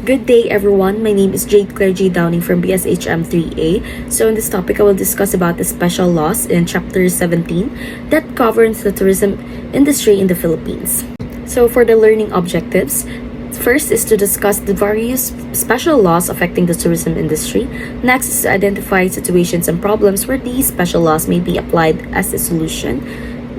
Good day, everyone. My name is Jade Claire J. Downing from BSHM 3A. So, in this topic, I will discuss about the special laws in Chapter 17 that governs the tourism industry in the Philippines. So, for the learning objectives, first is to discuss the various special laws affecting the tourism industry. Next is to identify situations and problems where these special laws may be applied as a solution.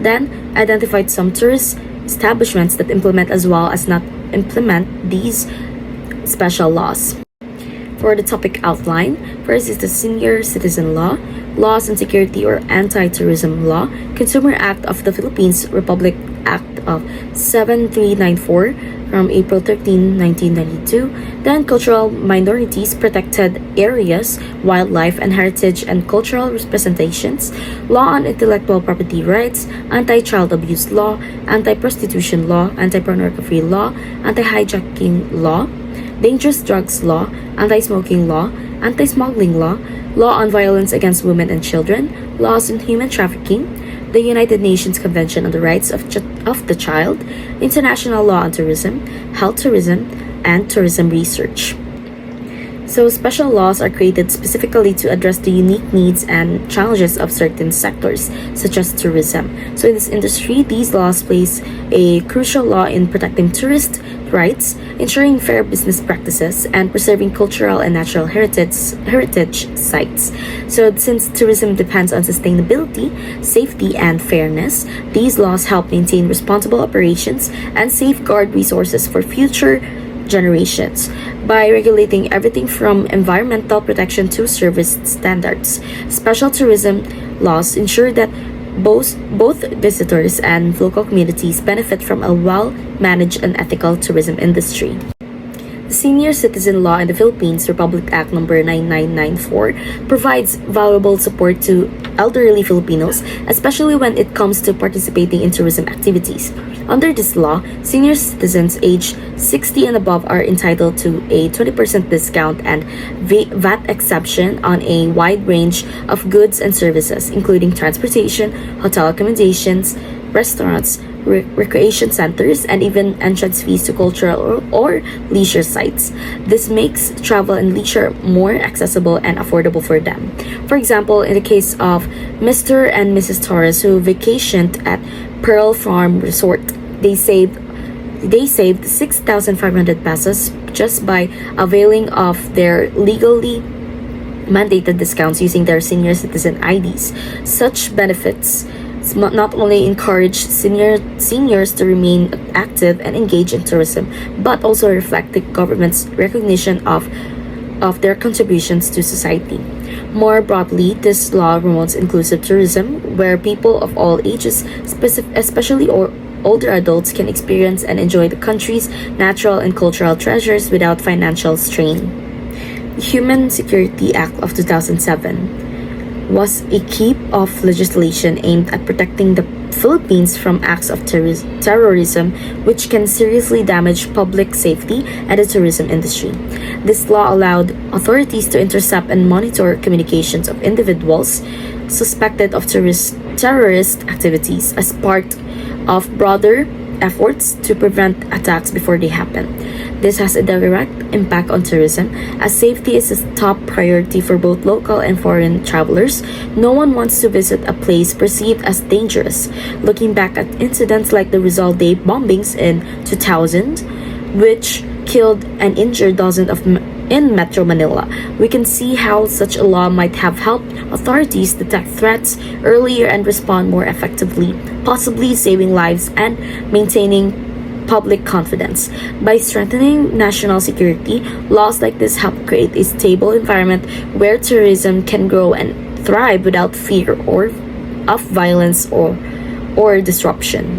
Then, identify some tourist establishments that implement as well as not implement these special laws. For the topic outline, first is the Senior Citizen Law, Laws and Security or Anti-Tourism Law, Consumer Act of the Philippines, Republic Act of 7394 from April 13, 1992, then Cultural Minorities, Protected Areas, Wildlife and Heritage and Cultural Representations, Law on Intellectual Property Rights, Anti-Child Abuse Law, Anti-Prostitution Law, Anti-Pornography Law, Anti-Hijacking Law, Dangerous Drugs Law, Anti-Smoking Law, Anti-Smuggling Law, Law on Violence Against Women and Children, Laws on Human Trafficking, the United Nations Convention on the Rights of the Child, International Law on Tourism, Health Tourism, and Tourism Research. So, special laws are created specifically to address the unique needs and challenges of certain sectors, such as tourism. So, in this industry, these laws plays a crucial role in protecting tourist rights, ensuring fair business practices, and preserving cultural and natural heritage sites. So, since tourism depends on sustainability, safety, and fairness, these laws help maintain responsible operations and safeguard resources for future generations by regulating everything from environmental protection to service standards. Special tourism laws ensure that both visitors and local communities benefit from a well-managed and ethical tourism industry. The Senior Citizen Law in the Philippines, Republic Act No. 9994, provides valuable support to elderly Filipinos, especially when it comes to participating in tourism activities. Under this law, senior citizens aged 60 and above are entitled to a 20% discount and VAT exemption on a wide range of goods and services, including transportation, hotel accommodations, restaurants, recreation centers, and even entrance fees to cultural or leisure sites. This makes travel and leisure more accessible and affordable for them. For example, in the case of Mr. and Mrs. Torres who vacationed at Pearl Farm Resort, they saved 6,500 pesos just by availing of their legally mandated discounts using their senior citizen IDs. Such benefits not only encourage seniors to remain active and engage in tourism, but also reflect the government's recognition of their contributions to society. More broadly, this law promotes inclusive tourism, where people of all ages, especially older adults, can experience and enjoy the country's natural and cultural treasures without financial strain. The Human Security Act of 2007 was a key of legislation aimed at protecting the Philippines from acts of terrorism which can seriously damage public safety and the tourism industry. This law allowed authorities to intercept and monitor communications of individuals suspected of terrorist activities as part of broader efforts to prevent attacks before they happen. This has a direct impact on tourism, as safety is a top priority for both local and foreign travelers. No one wants to visit a place perceived as dangerous. Looking back at incidents like the Rizal Day bombings in 2000, which killed and injured dozens in Metro Manila, we can see how such a law might have helped authorities detect threats earlier and respond more effectively, possibly saving lives and maintaining public confidence. By strengthening national security, laws like this help create a stable environment where tourism can grow and thrive without fear of violence or disruption.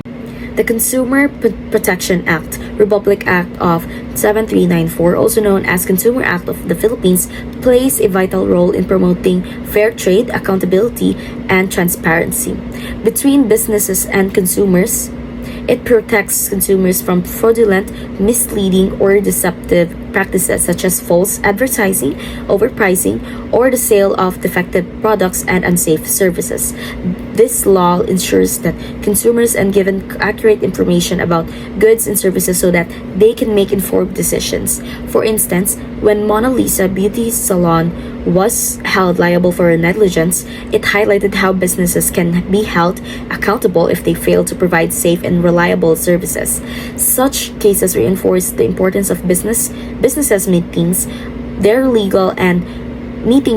The Consumer Protection Act, Republic Act of 7394, also known as Consumer Act of the Philippines, plays a vital role in promoting fair trade, accountability, and transparency between businesses and consumers. It protects consumers from fraudulent, misleading, or deceptive practices such as false advertising, overpricing, or the sale of defective products and unsafe services. This law ensures that consumers are given accurate information about goods and services so that they can make informed decisions. For instance, when Mona Lisa Beauty Salon was held liable for negligence, it highlighted how businesses can be held accountable if they fail to provide safe and reliable services. Such cases reinforce the importance of businesses meeting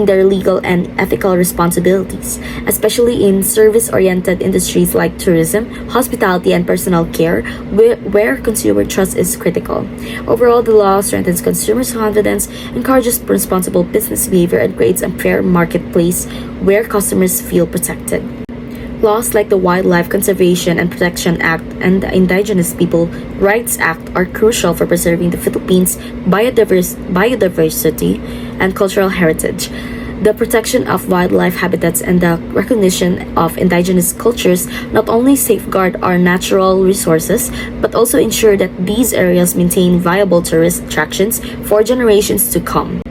their legal and ethical responsibilities, especially in service-oriented industries like tourism, hospitality, and personal care, where consumer trust is critical. Overall, the law strengthens consumers' confidence, encourages responsible business behavior, and creates a fair marketplace where customers feel protected. Laws like the Wildlife Conservation and Protection Act and the Indigenous People Rights Act are crucial for preserving the Philippines' biodiversity and cultural heritage. The protection of wildlife habitats and the recognition of indigenous cultures not only safeguard our natural resources but also ensure that these areas maintain viable tourist attractions for generations to come.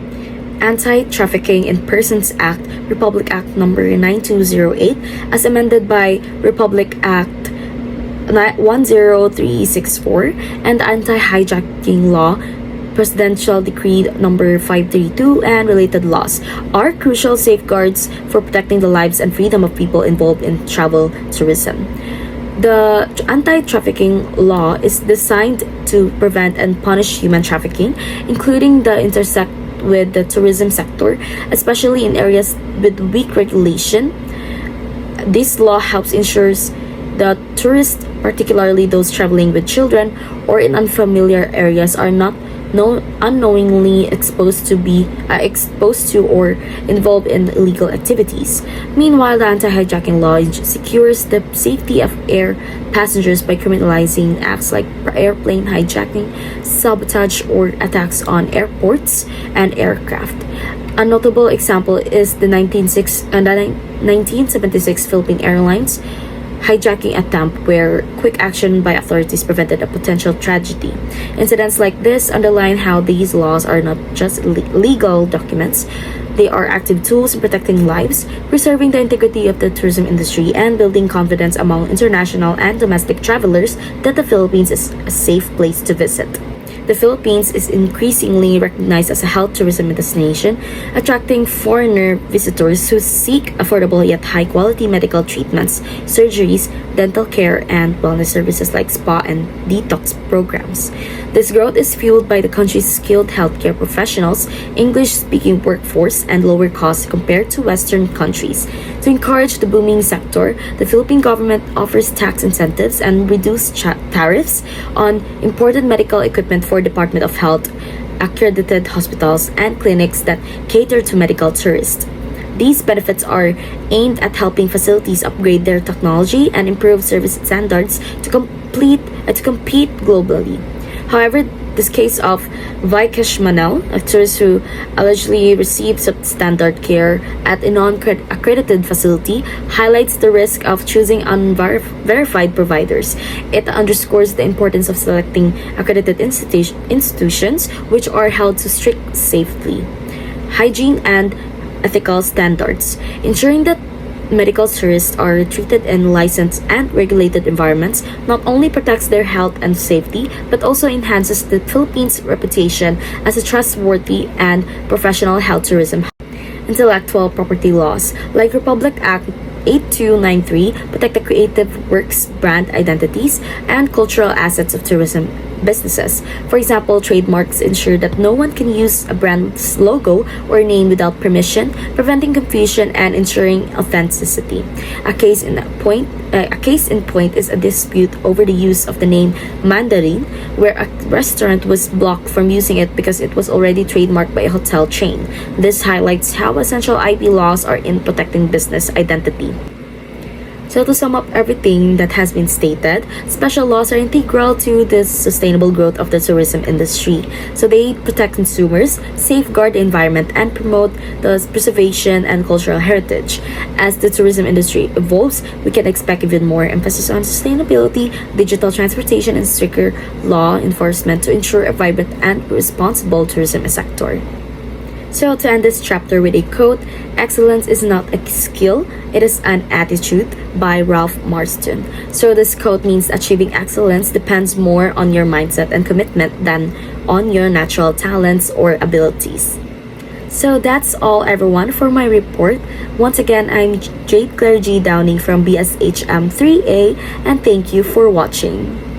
Anti-Trafficking in Persons Act, Republic Act number 9208, as amended by Republic Act 10364, and the Anti-Hijacking Law, Presidential Decree number 532, and related laws, are crucial safeguards for protecting the lives and freedom of people involved in travel tourism. The anti-trafficking law is designed to prevent and punish human trafficking, including the intersect with the tourism sector, especially in areas with weak regulation. This law helps ensures that tourists, particularly those traveling with children or in unfamiliar areas, are not unknowingly exposed to or involved in illegal activities. Meanwhile, the anti-hijacking law secures the safety of air passengers by criminalizing acts like airplane hijacking, sabotage, or attacks on airports and aircraft. A notable example is the 1976 Philippine Airlines hijacking attempt, where quick action by authorities prevented a potential tragedy. Incidents like this underline how these laws are not just legal documents, they are active tools in protecting lives, preserving the integrity of the tourism industry, and building confidence among international and domestic travelers that the Philippines is a safe place to visit. The Philippines is increasingly recognized as a health tourism destination, attracting foreigner visitors who seek affordable yet high-quality medical treatments, surgeries, dental care, and wellness services like spa and detox programs. This growth is fueled by the country's skilled healthcare professionals, English-speaking workforce, and lower costs compared to Western countries. To encourage the booming sector, the Philippine government offers tax incentives and reduced tariffs on imported medical equipment for Department of Health accredited hospitals and clinics that cater to medical tourists. These benefits are aimed at helping facilities upgrade their technology and improve service standards to compete globally. However, this case of Vikesh Manel, a tourist who allegedly received substandard care at a non-accredited facility, highlights the risk of choosing unverified providers. It underscores the importance of selecting accredited institutions which are held to strict safety, hygiene, and ethical standards, ensuring that medical tourists are treated in licensed and regulated environments not only protects their health and safety, but also enhances the Philippines' reputation as a trustworthy and professional health tourism. Intellectual property laws, like Republic Act 8293, protect the creative works, brand identities, and cultural assets of tourism businesses. For example, trademarks ensure that no one can use a brand's logo or name without permission, preventing confusion and ensuring authenticity. A case in point is a dispute over the use of the name Mandarin, where a restaurant was blocked from using it because it was already trademarked by a hotel chain. This highlights how essential IP laws are in protecting business identity. So to sum up everything that has been stated, special laws are integral to the sustainable growth of the tourism industry. So they protect consumers, safeguard the environment, and promote the preservation and cultural heritage. As the tourism industry evolves, we can expect even more emphasis on sustainability, digital transportation, and stricter law enforcement to ensure a vibrant and responsible tourism sector. So, to end this chapter with a quote, excellence is not a skill, it is an attitude by Ralph Marston. So, this quote means achieving excellence depends more on your mindset and commitment than on your natural talents or abilities. So, that's all, everyone, for my report. Once again, I'm Jade Claire G. Downing from BSHM 3A, and thank you for watching.